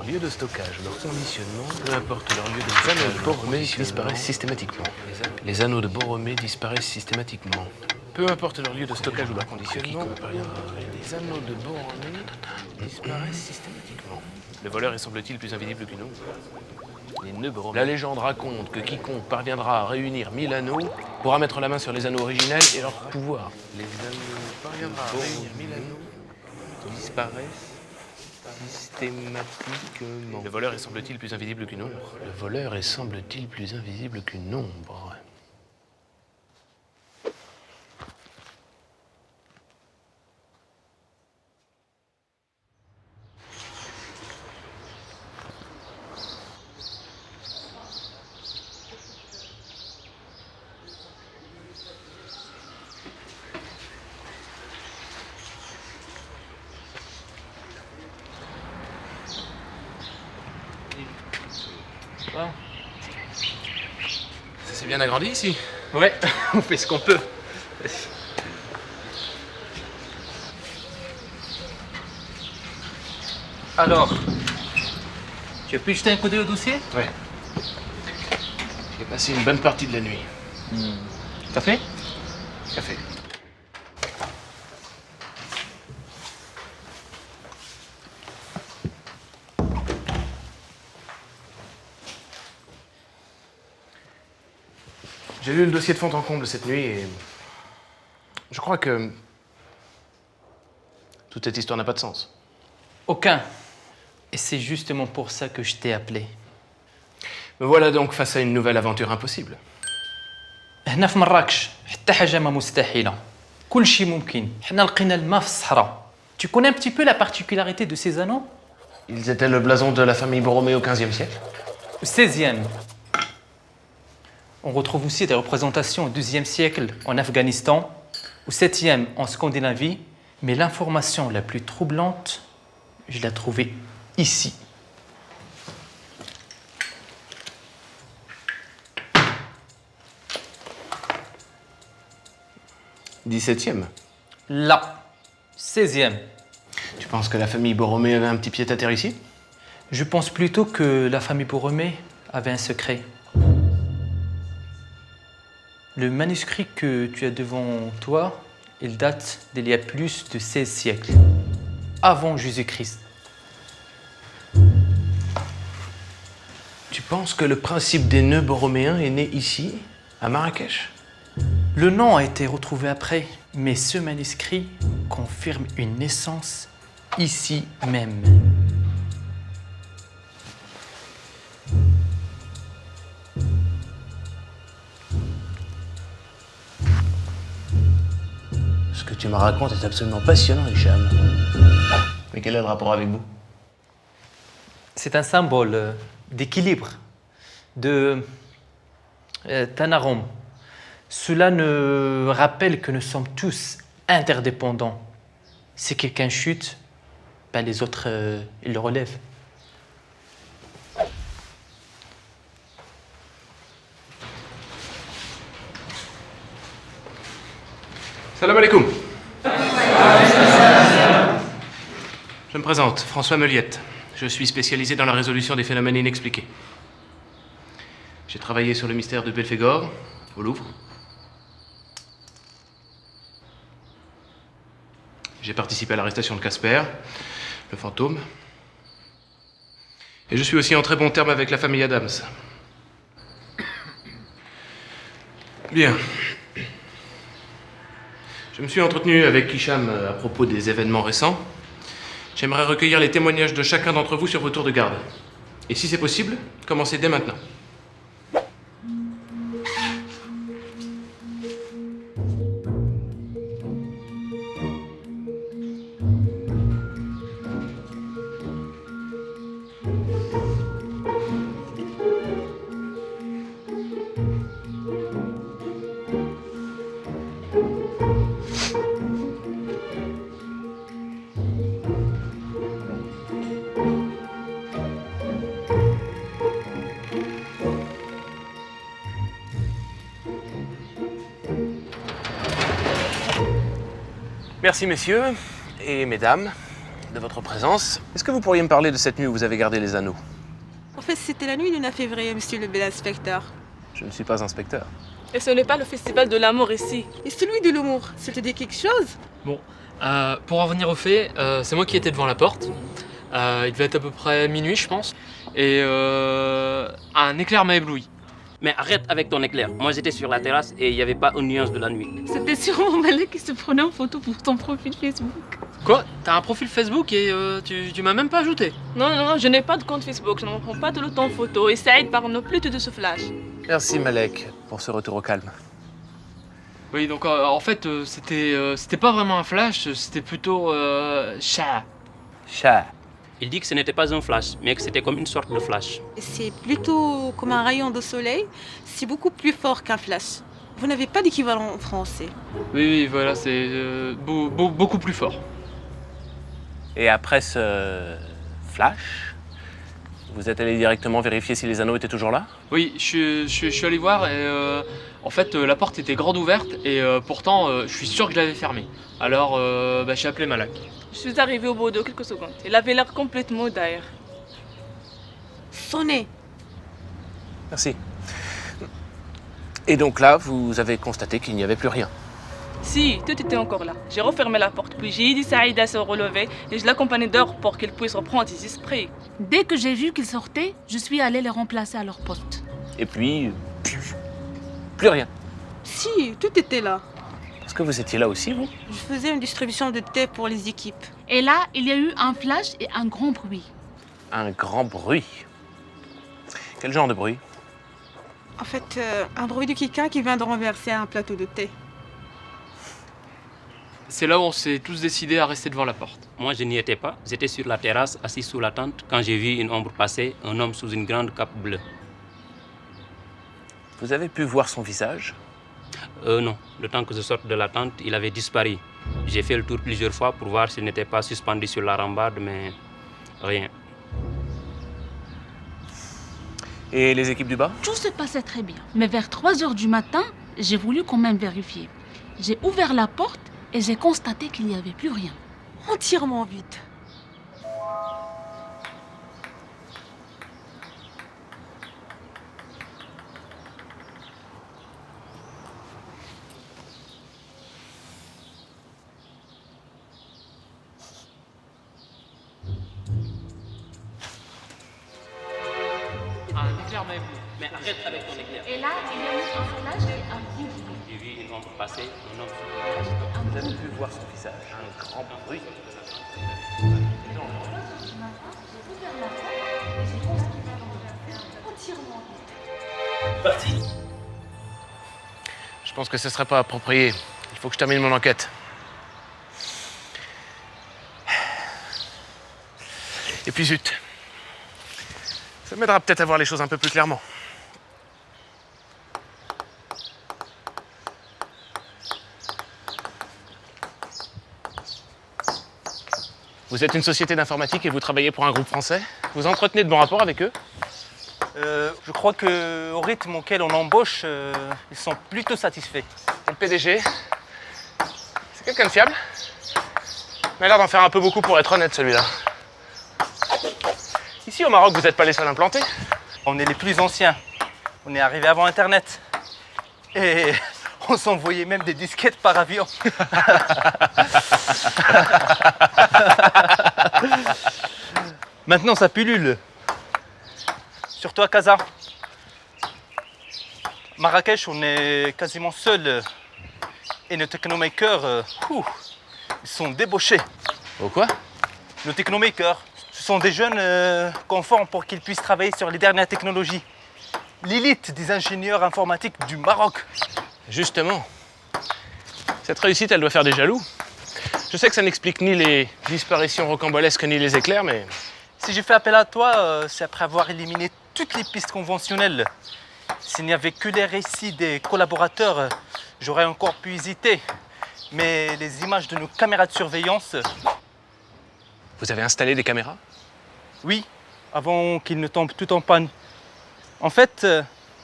lieu de stockage ou leur conditionnement, peu importe leur lieu de stockage, les anneaux de Borromée disparaissent systématiquement. Les anneaux de Borromée disparaissent systématiquement. Peu importe leur lieu de stockage ou leur conditionnement, les anneaux de Borromée disparaissent systématiquement. Le voleur est semble-t-il plus invisible qu'une ombre. Les nœuds Borromée. La légende raconte que quiconque parviendra à réunir 1000 anneaux pourra mettre la main sur les anneaux originels et leur pouvoir. Les anneaux parviendra à réunir 1000 anneaux disparaissent systématiquement. Le voleur est semble-t-il plus invisible qu'une ombre. Le voleur est semble-t-il plus invisible qu'une ombre. Ça s'est bien agrandi ici? Ouais, on fait ce qu'on peut. Alors, tu as pu jeter un coup d'œil au dossier? Ouais. J'ai passé une bonne partie de la nuit. Café? Café. J'ai lu le dossier de fond en comble cette nuit et je crois que toute cette histoire n'a pas de sens. Aucun. Et c'est justement pour ça que je t'ai appelé. Me voilà donc face à une nouvelle aventure impossible. هنا في مراكش حتى حاجة ما مستحيلة. كل شيء ممكن. حنا لقينا الماء في الصحراء. Tu connais un petit peu la particularité de ces anneaux? Ils étaient le blason de la famille Borromée au XVe siècle. Au XVIe. On retrouve aussi des représentations au XIIe siècle en Afghanistan, au VIIe en Scandinavie, mais l'information la plus troublante, je l'ai trouvée ici. XVIIe. Là, XVIe. Tu penses que la famille Borromée avait un petit pied-à-terre ici? Je pense plutôt que la famille Borromée avait un secret. Le manuscrit que tu as devant toi, il date d'il y a plus de 16 siècles, avant Jésus-Christ. Tu penses que le principe des nœuds borroméens est né ici, à Marrakech? Le nom a été retrouvé après, mais ce manuscrit confirme une naissance ici même. Ce que tu me racontes est absolument passionnant, Hicham. Mais quel est le rapport avec vous? C'est un symbole d'équilibre, de Tanarum. Cela nous rappelle que nous sommes tous interdépendants. Si quelqu'un chute, ben les autres, ils le relèvent. Salam alaikum. Je me présente, François Meuliette. Je suis spécialisé dans la résolution des phénomènes inexpliqués. J'ai travaillé sur le mystère de Belphégor, au Louvre. J'ai participé à l'arrestation de Casper, le fantôme. Et je suis aussi en très bon terme avec la famille Adams. Bien. Je me suis entretenu avec Hicham à propos des événements récents. J'aimerais recueillir les témoignages de chacun d'entre vous sur vos tours de garde. Et si c'est possible, commencez dès maintenant. Merci messieurs et mesdames. de votre présence. Est-ce que vous pourriez me parler de cette nuit où vous avez gardé les anneaux? En fait, c'était la nuit du 9 février, monsieur le bel inspecteur. Je ne suis pas inspecteur. Et ce n'est pas le festival de l'amour ici. Et celui de l'humour, ça te dit quelque chose? Bon, pour en revenir au fait, c'est moi qui étais devant la porte. Il devait être à peu près minuit, je pense. Et un éclair m'a ébloui. Mais arrête avec ton éclair. Moi, j'étais sur la terrasse et il n'y avait pas une nuance de la nuit. C'était sûrement Malek qui se prenait en photo pour ton profil Facebook. Quoi? T'as un profil Facebook et tu m'as même pas ajouté? Non, je n'ai pas de compte Facebook, je ne me prends pas de le temps en photo. Et Saïd parle plus de ce flash. Merci Malek pour ce retour au calme. Oui, donc en fait, c'était pas vraiment un flash, c'était plutôt chat. Chat. Il dit que ce n'était pas un flash, mais que c'était comme une sorte de flash. C'est plutôt comme un rayon de soleil. C'est beaucoup plus fort qu'un flash. Vous n'avez pas d'équivalent en français. Oui, voilà, c'est beaucoup plus fort. Et après ce flash, vous êtes allé directement vérifier si les anneaux étaient toujours là? Oui, je suis allé voir et en fait la porte était grande ouverte et pourtant je suis sûr que je l'avais fermée. Alors j'ai appelé Malak. Je suis arrivée au bout de quelques secondes. Il avait l'air complètement d'air. Sonnez. Merci. Et donc là, vous avez constaté qu'il n'y avait plus rien. Si, tout était encore là. J'ai refermé la porte, puis j'ai aidé Saïd à se relever et je l'accompagnais dehors pour qu'il puisse reprendre ses esprits. Dès que j'ai vu qu'ils sortaient, je suis allée les remplacer à leur poste. Et puis, plus rien. Si, tout était là. Est-ce que vous étiez là aussi, vous? Je faisais une distribution de thé pour les équipes. Et là, il y a eu un flash et un grand bruit. Un grand bruit. Quel genre de bruit? En fait, un bruit de quelqu'un qui vient de renverser un plateau de thé. C'est là où on s'est tous décidés à rester devant la porte. Moi, je n'y étais pas. J'étais sur la terrasse, assis sous la tente, quand j'ai vu une ombre passer, un homme sous une grande cape bleue. Vous avez pu voir son visage? Non. Le temps que je sorte de la tente, il avait disparu. J'ai fait le tour plusieurs fois pour voir s'il n'était pas suspendu sur la rambarde, mais rien. Et les équipes du bas? Tout se passait très bien. Mais vers 3 h du matin, j'ai voulu quand même vérifier. J'ai ouvert la porte et j'ai constaté qu'il n'y avait plus rien. Entièrement vide. Un éclair m'a ébloui. Mais arrête avec ton éclair. Et là, il y a eu un flash et un grand bruit. J'ai vu une ombre passer, un homme sous une grande cape. Vous avez pu voir son visage? Un grand bruit. Je pense que ce serait pas approprié. Il faut que je termine mon enquête. Et puis zut. Ça m'aidera peut-être à voir les choses un peu plus clairement. Vous êtes une société d'informatique et vous travaillez pour un groupe français? Vous entretenez de bons rapports avec eux? Je crois qu'au rythme auquel on embauche, ils sont plutôt satisfaits. Le PDG, c'est quelqu'un de fiable? Il a l'air d'en faire un peu beaucoup pour être honnête, celui-là. Ici, au Maroc, vous n'êtes pas les seuls implantés? On est les plus anciens. On est arrivé avant Internet. Et on s'envoyait même des disquettes par avion. Maintenant, ça pullule. Surtout à Casa. Marrakech, on est quasiment seul. Et nos technomakers, ils sont débauchés. Oh quoi? Nos technomakers, ce sont des jeunes qu'on forme pour qu'ils puissent travailler sur les dernières technologies. L'élite des ingénieurs informatiques du Maroc. Justement. Cette réussite, elle doit faire des jaloux. Je sais que ça n'explique ni les disparitions rocambolesques ni les éclairs, mais... Si j'ai fait appel à toi, c'est après avoir éliminé toutes les pistes conventionnelles. S'il n'y avait que les récits des collaborateurs, j'aurais encore pu hésiter. Mais les images de nos caméras de surveillance... Vous avez installé des caméras? Oui, avant qu'ils ne tombent tout en panne. En fait,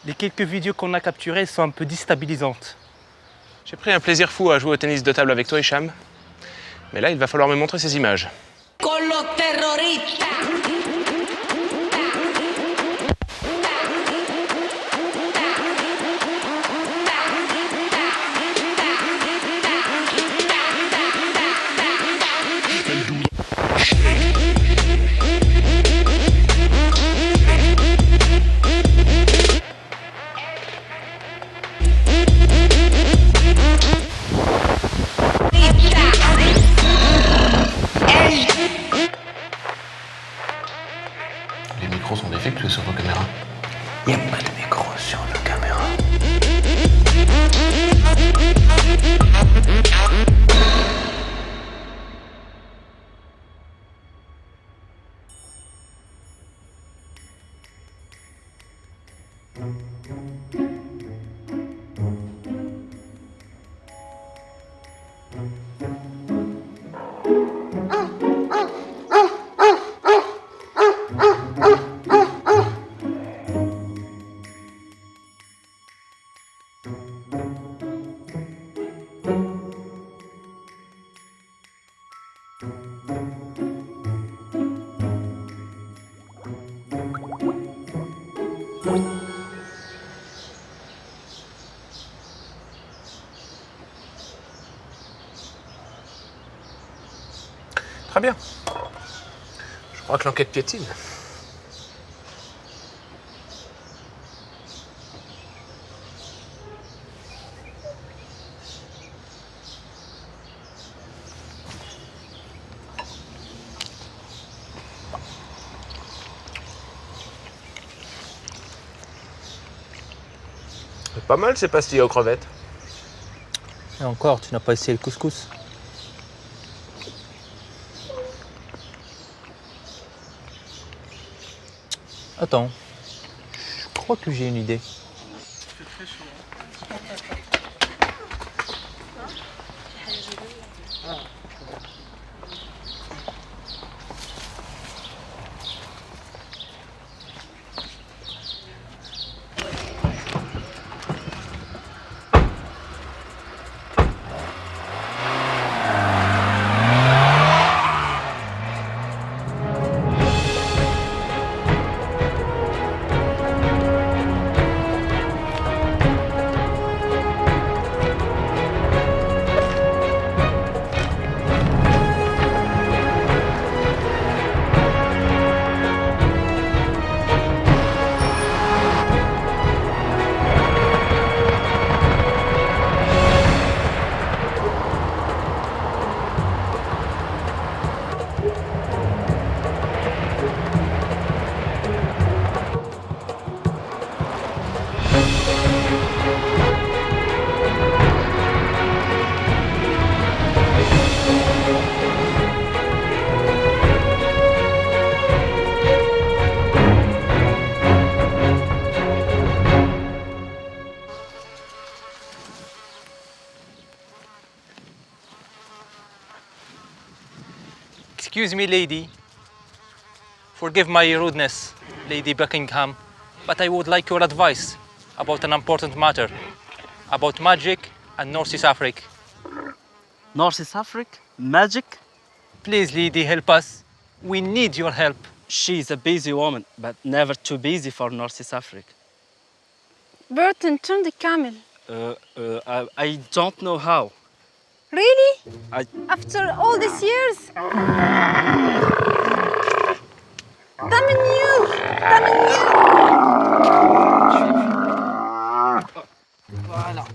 les quelques vidéos qu'on a capturées sont un peu déstabilisantes. J'ai pris un plaisir fou à jouer au tennis de table avec toi, Hicham. Mais là, il va falloir me montrer ces images. votre caméra. Il n'y a pas de micro sur la caméra. Très bien. Je crois que l'enquête piétine. C'est pas mal ces pastilles aux crevettes. Et encore, tu n'as pas essayé le couscous? Attends, je crois que j'ai une idée. Excuse me, lady. Forgive my rudeness, Lady Buckingham, but I would like your advice about an important matter, about magic and North East Africa. North East Africa? Magic? Please, lady, help us. We need your help. She's a busy woman, but never too busy for North East Africa. Burton, turn the camel. I don't know how. Really? I... After all these years? Damn Voilà.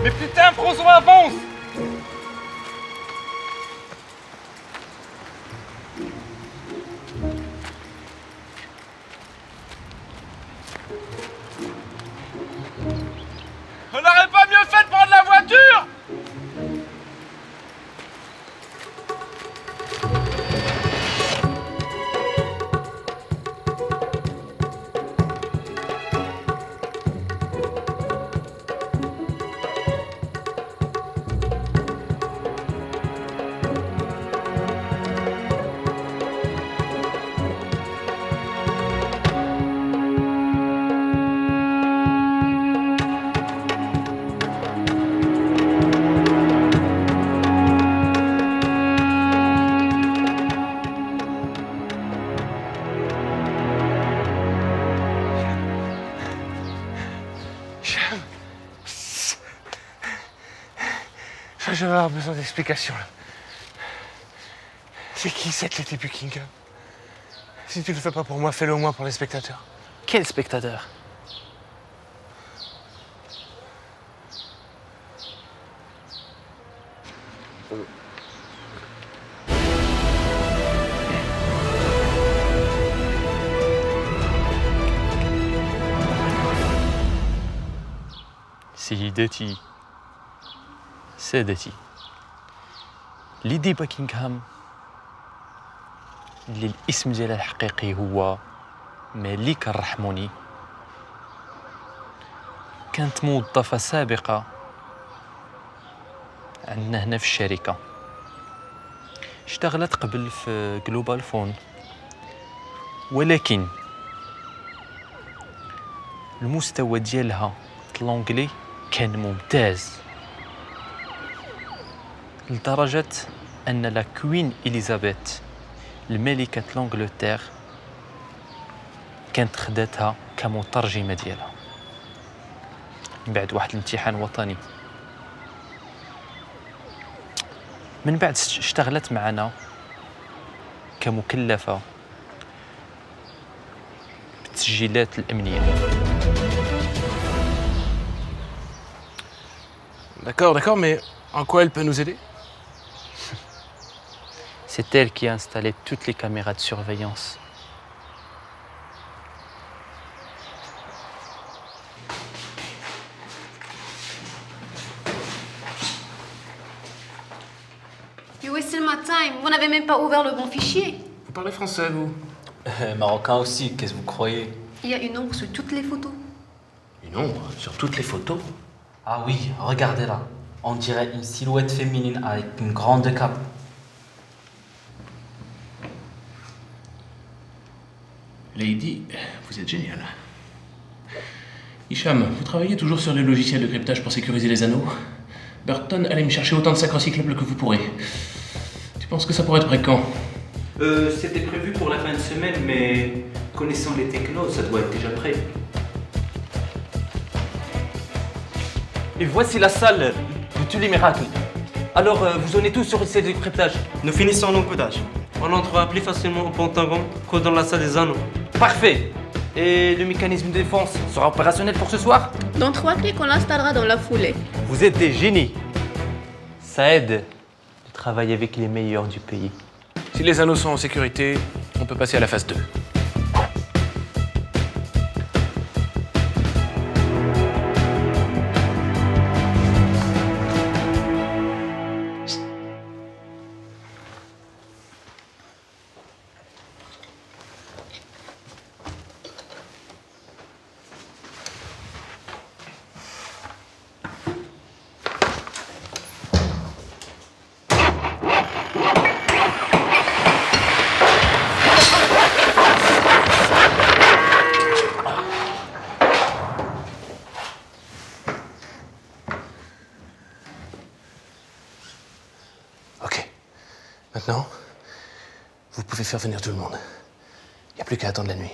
Mais putain, François, avance! On n'aurait pas mieux fait de prendre la voiture? Je vais avoir besoin d'explications. Là. C'est qui cette Lady Buckingham? Si tu le fais pas pour moi, fais-le au moins pour les spectateurs. Quel spectateur? سيدتي سادتي ليدي باكنغهام اللي الاسم ديالها الحقيقي هو ملكة الرحموني كانت موظفة سابقة عندنا هنا في الشركة اشتغلت قبل في جلوبال فون ولكن المستوى ديالها في الانجلي كان ممتاز لدرجة أن لا كوين إليزابيث الملكة لانجلتير كانت خداتها كمترجمة ديالها من بعد واحد الامتحان وطني. من بعد اشتغلت معنا كمكلفة بالتسجيلات الأمنية. D'accord, mais en quoi elle peut nous aider? C'est elle qui a installé toutes les caméras de surveillance. You wasted my time. Vous n'avez même pas ouvert le bon fichier. Vous parlez français, vous? Marocain aussi, qu'est-ce que vous croyez? Il y a une ombre sur toutes les photos. Une ombre sur toutes les photos? Ah oui, regardez là. On dirait une silhouette féminine avec une grande cape. Lady, vous êtes génial. Hicham, vous travaillez toujours sur les logiciels de cryptage pour sécuriser les anneaux? Burton, allez me chercher autant de sacs recyclables que vous pourrez. Tu penses que ça pourrait être prêt quand? C'était prévu pour la fin de semaine, mais connaissant les technos, ça doit être déjà prêt. Et voici la salle de tous les miracles. Alors, vous en êtes tous sur le site de cryptage? Nous finissons l'encodage. On entrera plus facilement au Pentagone que dans la salle des anneaux. Parfait. Et le mécanisme de défense sera opérationnel pour ce soir? Dans 3 clics, on l'installera dans la foulée. Vous êtes des génies. Ça aide de travailler avec les meilleurs du pays. Si les anneaux sont en sécurité, on peut passer à la phase 2. Maintenant, vous pouvez faire venir tout le monde. Il n'y a plus qu'à attendre la nuit.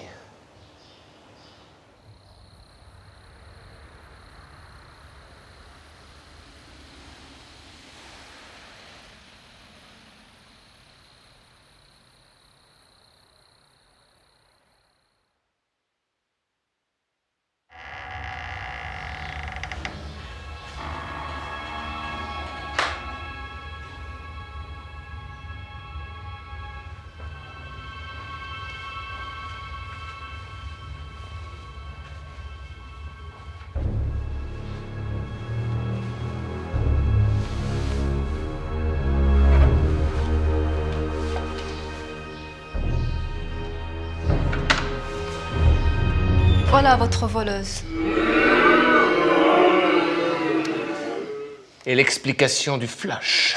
Voilà votre voleuse. Et l'explication du flash.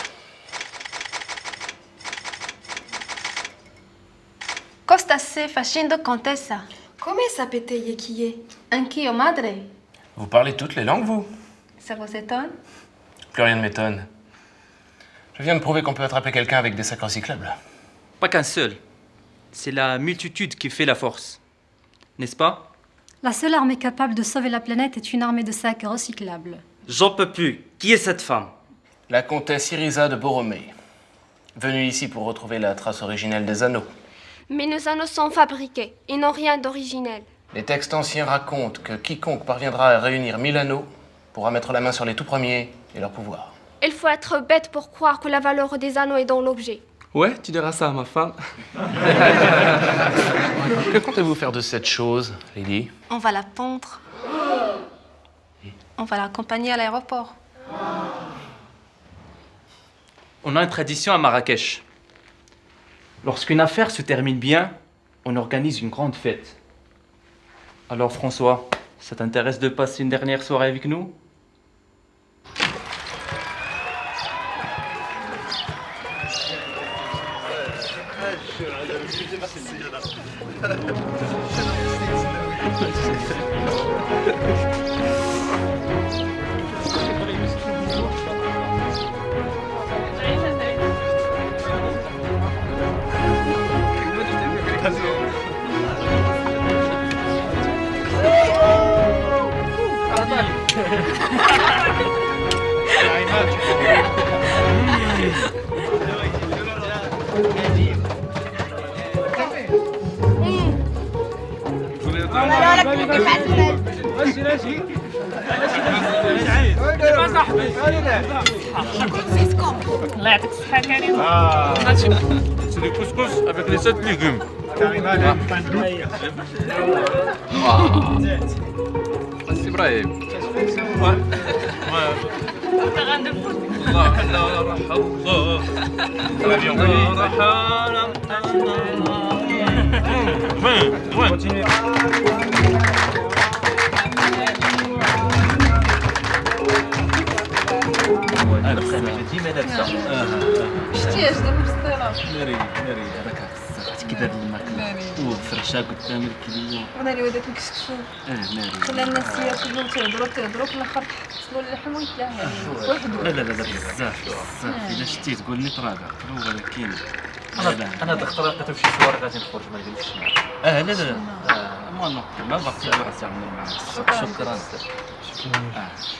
Costa se facendo contessa. Come sapete chi è? Anch'io madre. Vous parlez toutes les langues, vous? Ça vous étonne? Plus rien ne m'étonne. Je viens de prouver qu'on peut attraper quelqu'un avec des sacs recyclables. Pas qu'un seul. C'est la multitude qui fait la force. N'est-ce pas? La seule armée capable de sauver la planète est une armée de sacs recyclables. J'en peux plus. Qui est cette femme? La comtesse Irisa de Borromée, venue ici pour retrouver la trace originelle des anneaux. Mais nos anneaux sont fabriqués, ils n'ont rien d'originel. Les textes anciens racontent que quiconque parviendra à réunir 1000 anneaux pourra mettre la main sur les tout premiers et leur pouvoir. Il faut être bête pour croire que la valeur des anneaux est dans l'objet. Ouais, tu diras ça à ma femme. Que comptez-vous faire de cette chose, Lily? On va la pendre. On va l'accompagner à l'aéroport. On a une tradition à Marrakech. Lorsqu'une affaire se termine bien, on organise une grande fête. Alors François, ça t'intéresse de passer une dernière soirée avec nous? C'est du couscous avec les 7 légumes. C'est vrai. شتي اش دابا في الصيله ناري هذاك كي دار الماكله وفرشها قدام الكليه وناري وداك الكسكسو ناري خلى الناس ياكلوا تهضروا في الاخر حصلوا اللحم ويتلاها وحده لا بزاف الا شتي تقول لي طراقه ولكن انا هاد الخطره لقيتو في شي صور غادي نخرج ما نديرش لا ما بقيت واحد تعمل معاه شكرا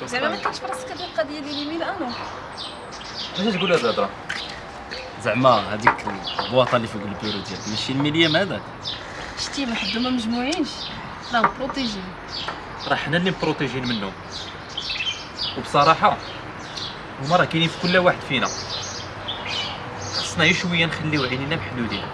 زعما ما كانش في راسك هاد القضيه ديال يمين انو علاش تقول هاد الهضره؟ زعما هذيك البواطه اللي فوق البيرو ديالك ماشي المليم هذاك شتي ما حدو ما مجموعينش راه بروتيجي راه حنا اللي مبروتيجين منهم وبصراحه هما راه كاينين في كل واحد فينا خصنا غير شويه نخليو عينينا محدودين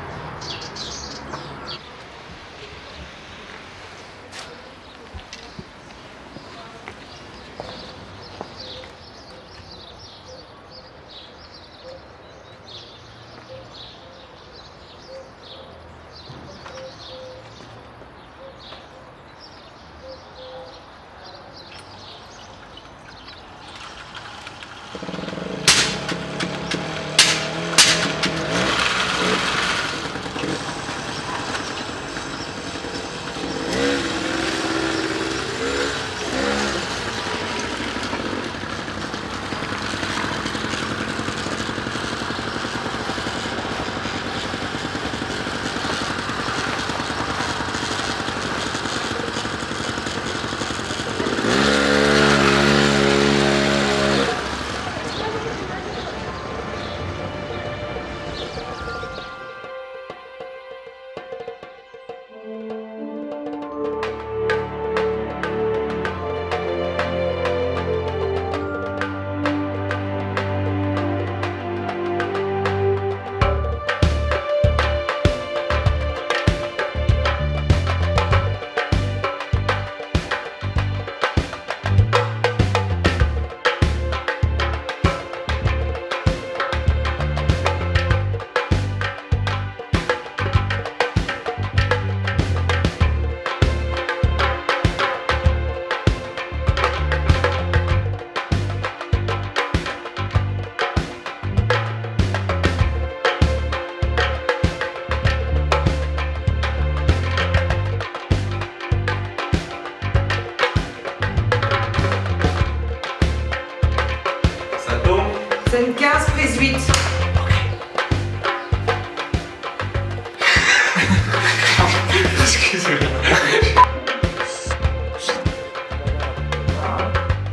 Scène 15, prise 8.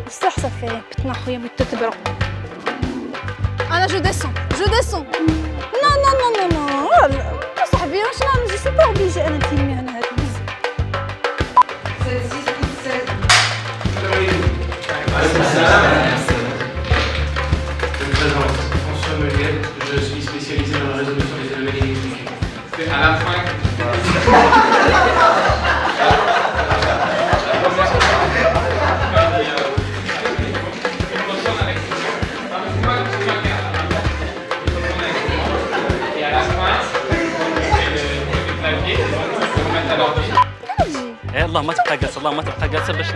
بصح صافي بتنا خويا متتبرو Voilà, je descends. Non, non, non, non, non. Oh, صاحبي واش نعمل je suis pas obligée أنا نتيمي أنا هاك بزاف. 7, 6, 7. Je me présente, François Meguel, je suis spécialisé dans la résolution des anomalies électriques. À la fin. Et à la fin, c'est le clavier, on va mettre à l'ordi. يلا ما تبقى جالسه، الله ما تبقى جالسه باش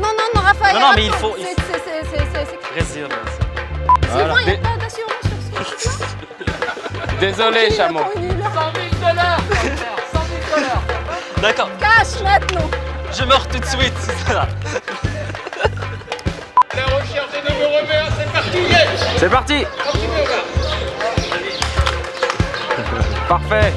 Non, non, non, Raphaël. Non, non, mais il attends, faut- c'est- غير C'est bon, il n'y a pas d'assurance sur ce. Désolé, chameau. 100 000 $. 100 000 $. D'accord. Cash maintenant. Je meurs tout de suite. La recherche des nouveaux remèdes, c'est parti. C'est parti. Parfait.